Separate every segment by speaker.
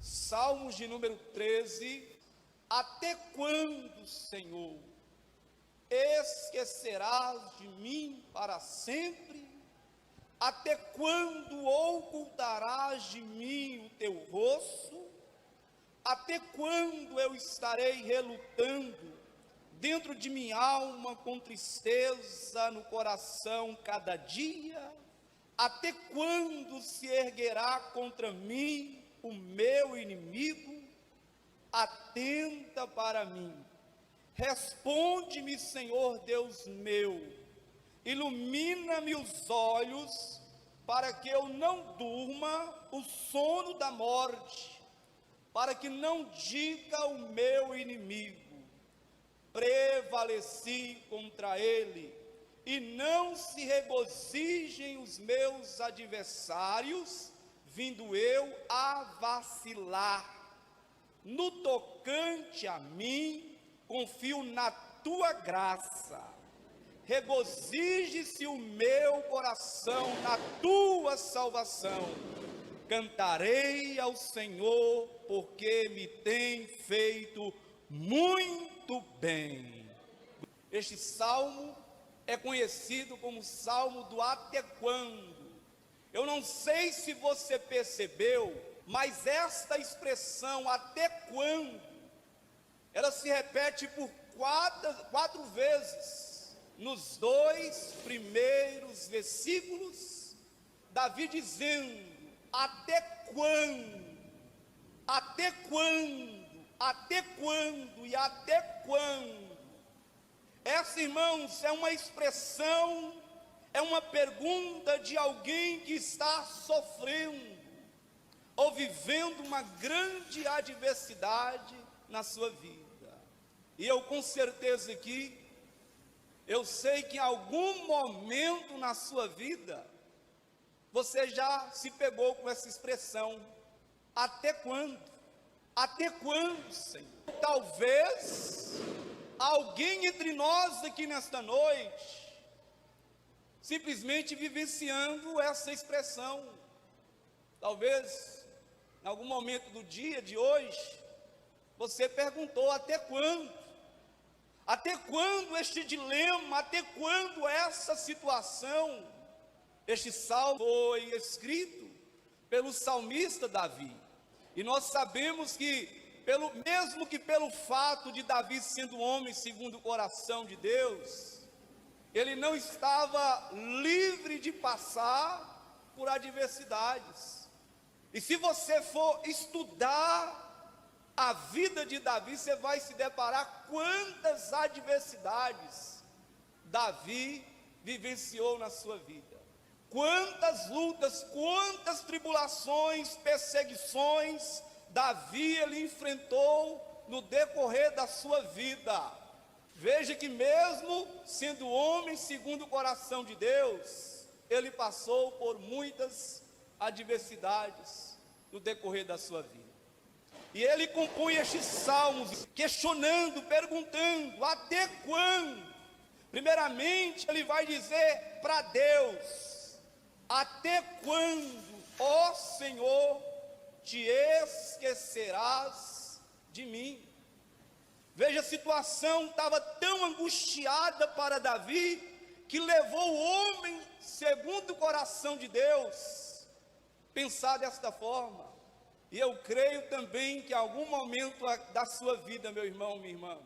Speaker 1: Salmos de número 13. Até quando, Senhor, esquecerás de mim para sempre? Até quando ocultarás de mim o teu rosto? Até quando eu estarei relutando dentro de minha alma, com tristeza no coração cada dia? Até quando se erguerá contra mim o meu inimigo? Atenta para mim, responde-me, Senhor Deus meu, ilumina-me os olhos, para que eu não durma o sono da morte, para que não diga o meu inimigo: prevaleci contra ele, e não se regozijem os meus adversários, vindo eu a vacilar. No tocante a mim, confio na tua graça. Regozije-se o meu coração na tua salvação. Cantarei ao Senhor, porque me tem feito muito bem. Este salmo é conhecido como Salmo do até quando. Eu não sei se você percebeu, mas esta expressão, até quando, ela se repete por quatro vezes. Nos dois primeiros versículos, Davi dizendo: até quando, até quando, até quando e até quando. Essa, irmãos, é uma expressão, é uma pergunta de alguém que está sofrendo ou vivendo uma grande adversidade na sua vida. E eu com certeza aqui, eu sei que em algum momento na sua vida, você já se pegou com essa expressão: até quando? Até quando, Senhor? Talvez alguém entre nós aqui nesta noite, simplesmente vivenciando essa expressão. Talvez em algum momento do dia de hoje, você perguntou: até quando? Até quando este dilema? Até quando essa situação? Este salmo foi escrito pelo salmista Davi. E nós sabemos que, mesmo que pelo fato de Davi sendo homem segundo o coração de Deus, ele não estava livre de passar por adversidades. E se você for estudar a vida de Davi, você vai se deparar quantas adversidades Davi vivenciou na sua vida. Quantas lutas, quantas tribulações, perseguições Davi ele enfrentou no decorrer da sua vida. Veja que mesmo sendo homem segundo o coração de Deus, ele passou por muitas adversidades no decorrer da sua vida. E ele compõe estes salmos questionando, perguntando: até quando? Primeiramente ele vai dizer para Deus: até quando, ó Senhor, te esquecerás de mim? Veja, a situação estava tão angustiada para Davi, que levou o homem, segundo o coração de Deus, pensar desta forma. E eu creio também que em algum momento da sua vida, meu irmão, minha irmã,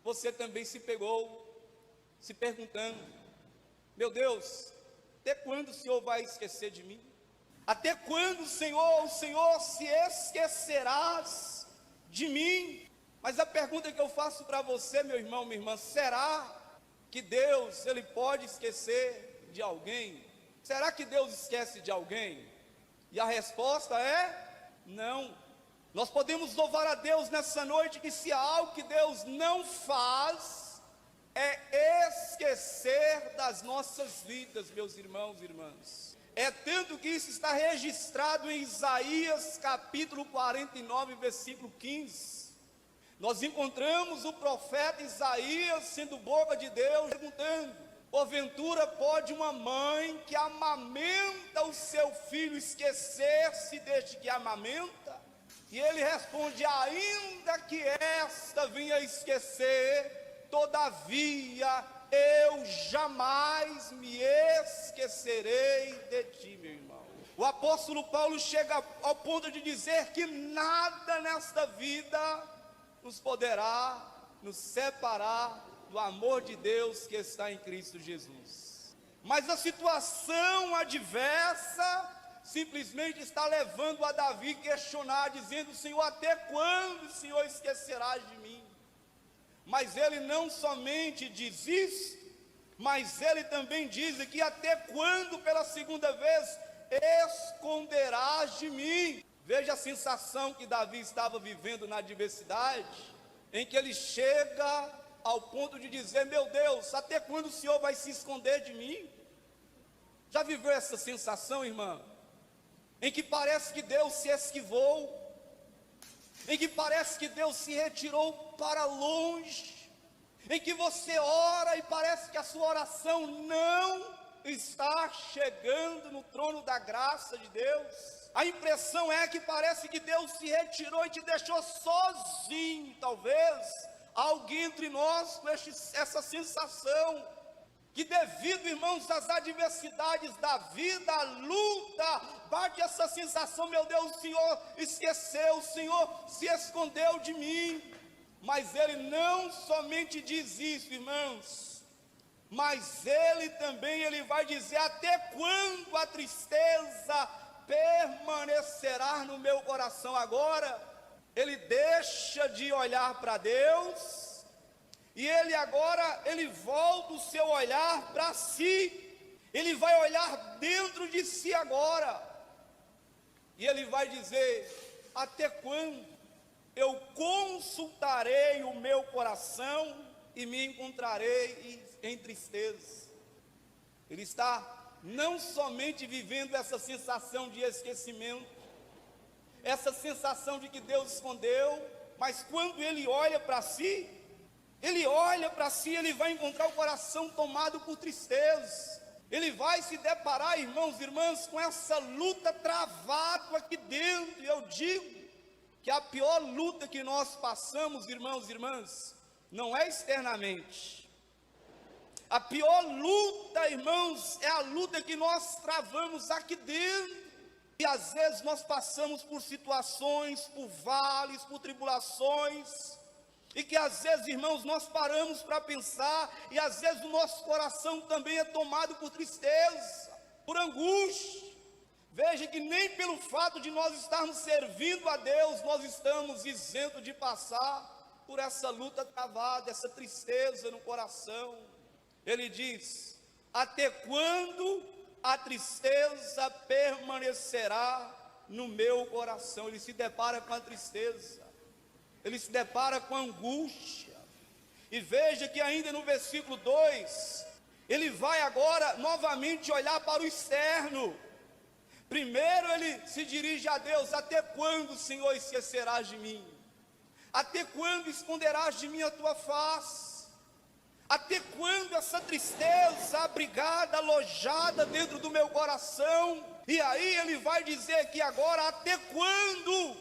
Speaker 1: você também se pegou, se perguntando: meu Deus, até quando o Senhor vai esquecer de mim? Até quando, Senhor, o Senhor se esquecerás de mim? Mas a pergunta que eu faço para você, meu irmão, minha irmã: será que Deus, ele pode esquecer de alguém? Será que Deus esquece de alguém? E a resposta é não. Nós podemos louvar a Deus nessa noite que se há algo que Deus não faz, é esquecer das nossas vidas, meus irmãos e irmãs. É tanto que isso está registrado em Isaías capítulo 49, versículo 15. Nós encontramos o profeta Isaías sendo boca de Deus, perguntando: porventura pode uma mãe que amamenta o seu filho esquecer-se deste que amamenta? E ele responde: ainda que esta vinha esquecer, todavia eu jamais me esquecerei de ti, meu irmão. O apóstolo Paulo chega ao ponto de dizer que nada nesta vida nos poderá nos separar do amor de Deus que está em Cristo Jesus. Mas a situação adversa simplesmente está levando a Davi a questionar, dizendo: Senhor, até quando o Senhor esquecerás de mim? Mas ele não somente diz isso, mas ele também diz que até quando, pela segunda vez, esconderás de mim? Veja a sensação que Davi estava vivendo na adversidade, em que ele chega ao ponto de dizer: meu Deus, até quando o Senhor vai se esconder de mim? Já viveu essa sensação, irmã? Em que parece que Deus se esquivou, em que parece que Deus se retirou para longe, em que você ora e parece que a sua oração não está chegando no trono da graça de Deus. A impressão é que parece que Deus se retirou e te deixou sozinho. Talvez há alguém entre nós com essa sensação, que devido, irmãos, às adversidades da vida, a luta, bate essa sensação: meu Deus, o Senhor esqueceu, o Senhor se escondeu de mim. Mas ele não somente diz isso, irmãos, mas ele vai dizer: até quando a tristeza permanecerá no meu coração? Agora ele deixa de olhar para Deus, e ele volta o seu olhar para si. Ele vai olhar dentro de si agora, e ele vai dizer: até quando eu consultarei o meu coração e me encontrarei em tristeza? Ele está não somente vivendo essa sensação de esquecimento, essa sensação de que Deus escondeu, mas quando ele olha para si, ele vai encontrar o coração tomado por tristeza. Ele vai se deparar, irmãos e irmãs, com essa luta travada aqui dentro. E eu digo que a pior luta que nós passamos, irmãos e irmãs, não é externamente. A pior luta, irmãos, é a luta que nós travamos aqui dentro. E às vezes nós passamos por situações, por vales, por tribulações, e que às vezes, irmãos, nós paramos para pensar, e às vezes o nosso coração também é tomado por tristeza, por angústia. Veja que nem pelo fato de nós estarmos servindo a Deus, nós estamos isentos de passar por essa luta travada, essa tristeza no coração. Ele diz: até quando a tristeza permanecerá no meu coração? Ele se depara com a tristeza, ele se depara com a angústia. E veja que ainda no versículo 2, ele vai agora novamente olhar para o externo. Primeiro ele se dirige a Deus: até quando, Senhor, esquecerás de mim? Até quando esconderás de mim a tua face? Até quando essa tristeza abrigada, alojada dentro do meu coração? E aí ele vai dizer que agora: até quando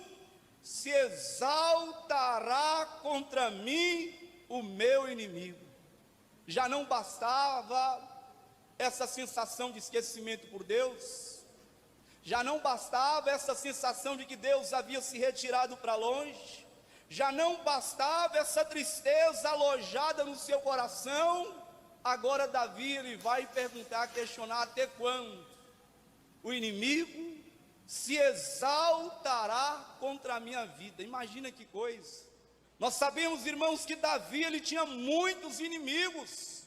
Speaker 1: se exaltará contra mim o meu inimigo? Já não bastava essa sensação de esquecimento por Deus? Já não bastava essa sensação de que Deus havia se retirado para longe? Já não bastava essa tristeza alojada no seu coração? Agora Davi, ele vai perguntar, questionar: até quando o inimigo se exaltará contra a minha vida? Imagina que coisa. Nós sabemos, irmãos, que Davi, ele tinha muitos inimigos.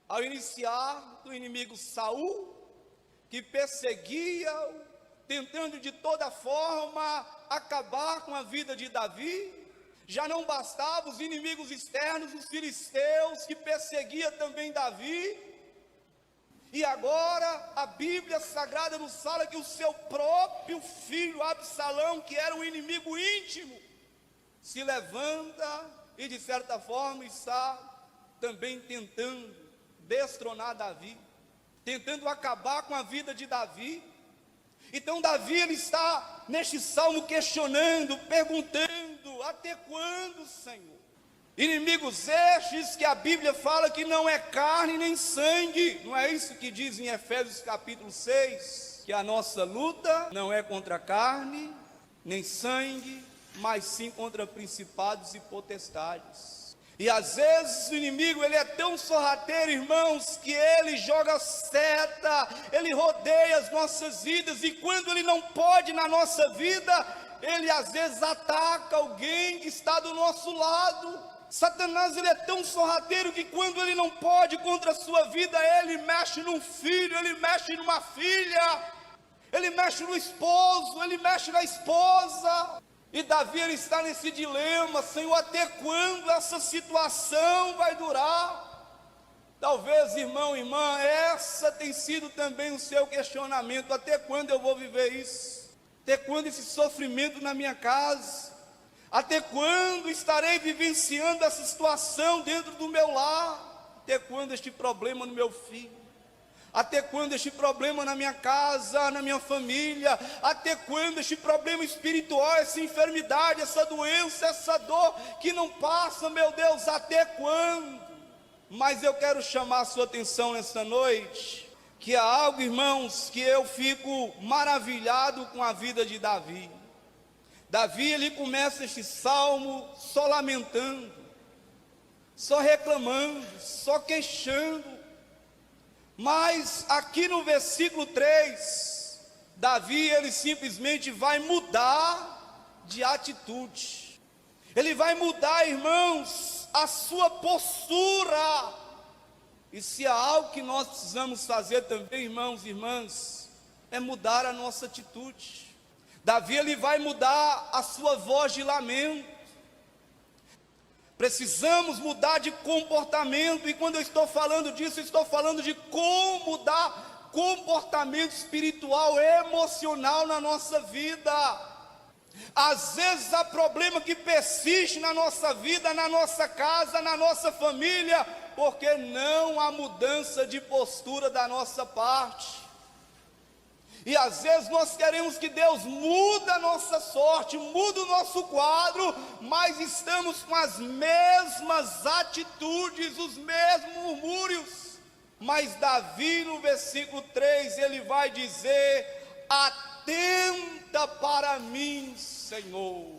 Speaker 1: Ao iniciar do inimigo Saul, que perseguia-o, tentando de toda forma acabar com a vida de Davi. Já não bastava os inimigos externos, os filisteus, que perseguiam também Davi. E agora a Bíblia Sagrada nos fala que o seu próprio filho Absalão, que era um inimigo íntimo, se levanta e de certa forma está também tentando destronar Davi, tentando acabar com a vida de Davi. Então Davi, ele está neste salmo questionando, perguntando: até quando, Senhor? Inimigos estes que a Bíblia fala que não é carne nem sangue. Não é isso que diz em Efésios capítulo 6? Que a nossa luta não é contra carne nem sangue, mas sim contra principados e potestades. E às vezes o inimigo, ele é tão sorrateiro, irmãos, que ele joga seta, ele rodeia as nossas vidas, e quando ele não pode na nossa vida, ele às vezes ataca alguém que está do nosso lado. Satanás, ele é tão sorrateiro que quando ele não pode contra a sua vida, ele mexe num filho, ele mexe numa filha, ele mexe no esposo, ele mexe na esposa. E Davi, ele está nesse dilema: Senhor, até quando essa situação vai durar? Talvez, irmão, irmã, essa tem sido também o seu questionamento: até quando eu vou viver isso? Até quando esse sofrimento na minha casa? Até quando estarei vivenciando essa situação dentro do meu lar? Até quando este problema no meu filho? Até quando este problema na minha casa, na minha família? Até quando este problema espiritual, essa enfermidade, essa doença, essa dor que não passa, meu Deus, até quando? Mas eu quero chamar a sua atenção nessa noite, que há algo, irmãos, que eu fico maravilhado com a vida de Davi. Davi, ele começa este salmo só lamentando, só reclamando, só queixando. Mas aqui no versículo 3, Davi, ele simplesmente vai mudar de atitude. Ele vai mudar, irmãos, a sua postura. E se há algo que nós precisamos fazer também, irmãos e irmãs, é mudar a nossa atitude. Davi, ele vai mudar a sua voz de lamento. Precisamos mudar de comportamento, e quando eu estou falando disso, eu estou falando de como mudar comportamento espiritual, emocional na nossa vida. Às vezes há problema que persiste na nossa vida, na nossa casa, na nossa família, porque não há mudança de postura da nossa parte. E às vezes nós queremos que Deus mude a nossa sorte, mude o nosso quadro, mas estamos com as mesmas atitudes, os mesmos murmúrios. Mas Davi, no versículo 3, ele vai dizer: atenta para mim, Senhor,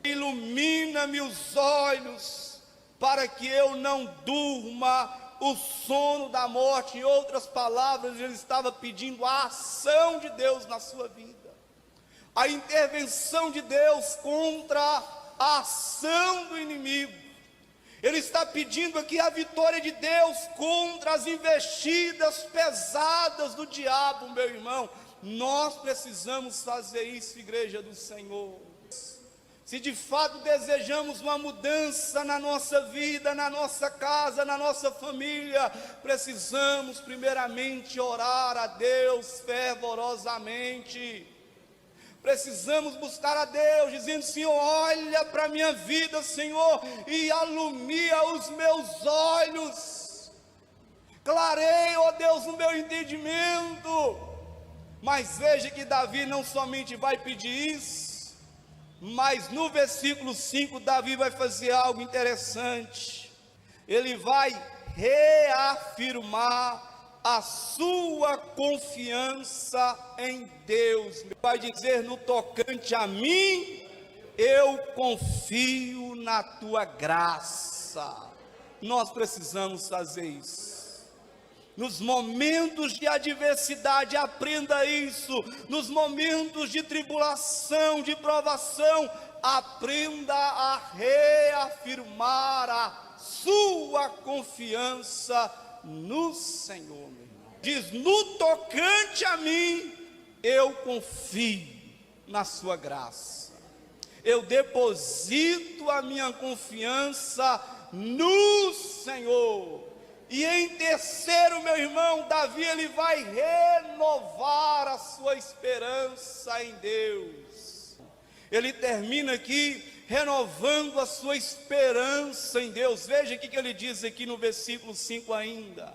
Speaker 1: ilumina-me os olhos, para que eu não durma o sono da morte. Em outras palavras, ele estava pedindo a ação de Deus na sua vida, a intervenção de Deus contra a ação do inimigo. Ele está pedindo aqui a vitória de Deus contra as investidas pesadas do diabo, meu irmão. Nós precisamos fazer isso, igreja do Senhor. Se de fato desejamos uma mudança na nossa vida, na nossa casa, na nossa família, precisamos primeiramente orar a Deus fervorosamente. Precisamos buscar a Deus, dizendo: Senhor, olha para a minha vida, Senhor, e ilumina os meus olhos. Clareia, ó Deus, o meu entendimento. Mas veja que Davi não somente vai pedir isso, mas no versículo 5, Davi vai fazer algo interessante. Ele vai reafirmar a sua confiança em Deus. Vai dizer: no tocante a mim, eu confio na tua graça. Nós precisamos fazer isso. Nos momentos de adversidade, aprenda isso. Nos momentos de tribulação, de provação, aprenda a reafirmar a sua confiança no Senhor, meu irmão. Diz: no tocante a mim, eu confio na sua graça. Eu deposito a minha confiança no Senhor. E em terceiro, meu irmão, Davi, ele vai renovar a sua esperança em Deus. Ele termina aqui renovando a sua esperança em Deus. Veja o que ele diz aqui no versículo 5 ainda: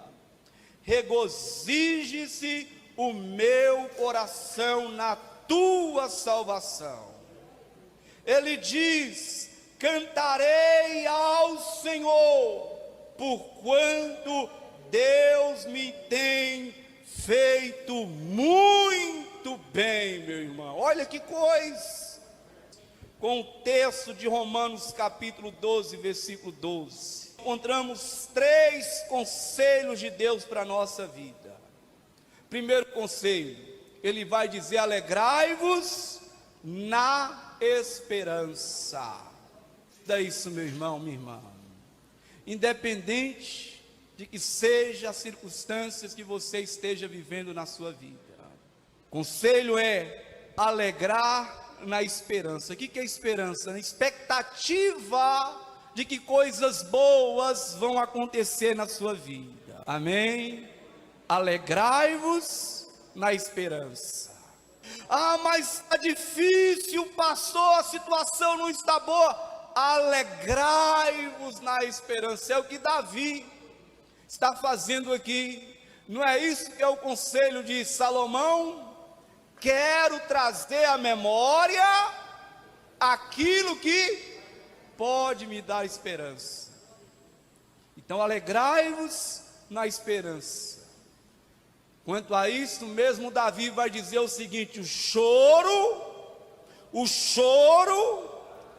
Speaker 1: regozije-se o meu coração na tua salvação. Ele diz: cantarei ao Senhor, porquanto Deus me tem feito muito bem, meu irmão. Olha que coisa. Com o texto de Romanos capítulo 12, versículo 12, encontramos 3 conselhos de Deus para a nossa vida. Primeiro conselho, ele vai dizer: alegrai-vos na esperança. É isso, meu irmão, minha irmã. Independente de que seja as circunstâncias que você esteja vivendo na sua vida, conselho é alegrar na esperança. O que é esperança? Na expectativa de que coisas boas vão acontecer na sua vida. Amém? Alegrai-vos na esperança. Ah, mas está difícil, pastor, a situação não está boa. Alegrai-vos na esperança. É o que Davi está fazendo aqui. Não é isso que é o conselho de Salomão? Quero trazer à memória aquilo que pode me dar esperança. Então, alegrai-vos na esperança. Quanto a isso, mesmo Davi vai dizer o seguinte: o choro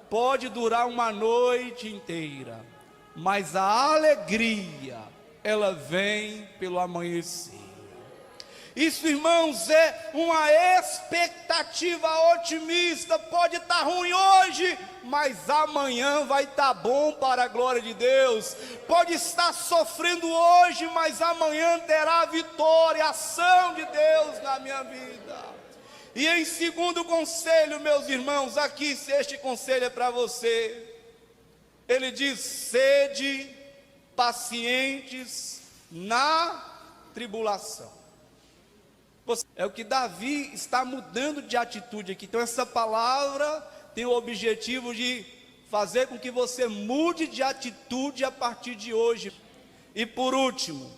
Speaker 1: pode durar uma noite inteira, mas a alegria, ela vem pelo amanhecer. Isso, irmãos, é uma expectativa otimista. Pode estar ruim hoje, mas amanhã vai estar bom para a glória de Deus. Pode estar sofrendo hoje, mas amanhã terá vitória, ação de Deus na minha vida. E em segundo conselho, meus irmãos, aqui, se este conselho é para você, ele diz: sede pacientes na tribulação. É o que Davi está mudando de atitude aqui. Então essa palavra tem o objetivo de fazer com que você mude de atitude a partir de hoje. E por último,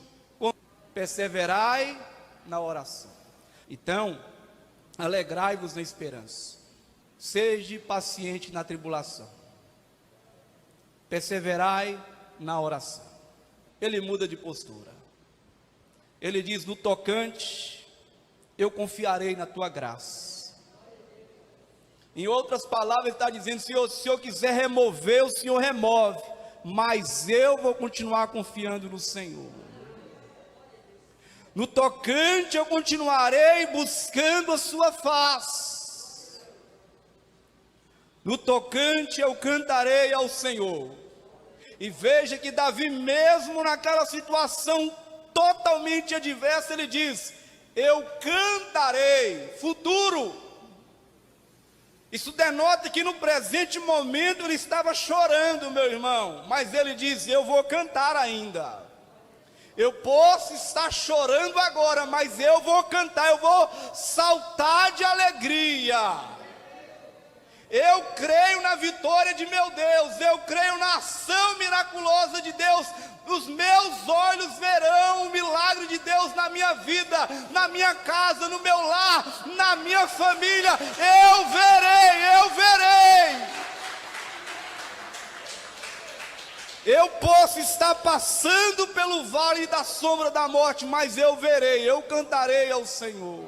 Speaker 1: perseverai na oração. Então, alegrai-vos na esperança. Seja paciente na tribulação. Perseverai na oração. Ele muda de postura. Ele diz: no tocante, eu confiarei na tua graça. Em outras palavras, ele está dizendo: se o Senhor quiser remover, o Senhor remove, mas eu vou continuar confiando no Senhor. No tocante, eu continuarei buscando a sua face. No tocante, eu cantarei ao Senhor. E veja que Davi, mesmo naquela situação totalmente adversa, ele diz: eu cantarei, futuro. Isso denota que no presente momento ele estava chorando, meu irmão, mas ele diz: eu vou cantar ainda. Eu posso estar chorando agora, mas eu vou cantar, eu vou saltar de alegria. Eu creio na vitória de meu Deus, eu creio na ação miraculosa de Deus. Os meus olhos verão o milagre de Deus na minha vida, na minha casa, no meu lar, na minha família. Eu verei. Eu posso estar passando pelo vale da sombra da morte, mas eu verei, eu cantarei ao Senhor.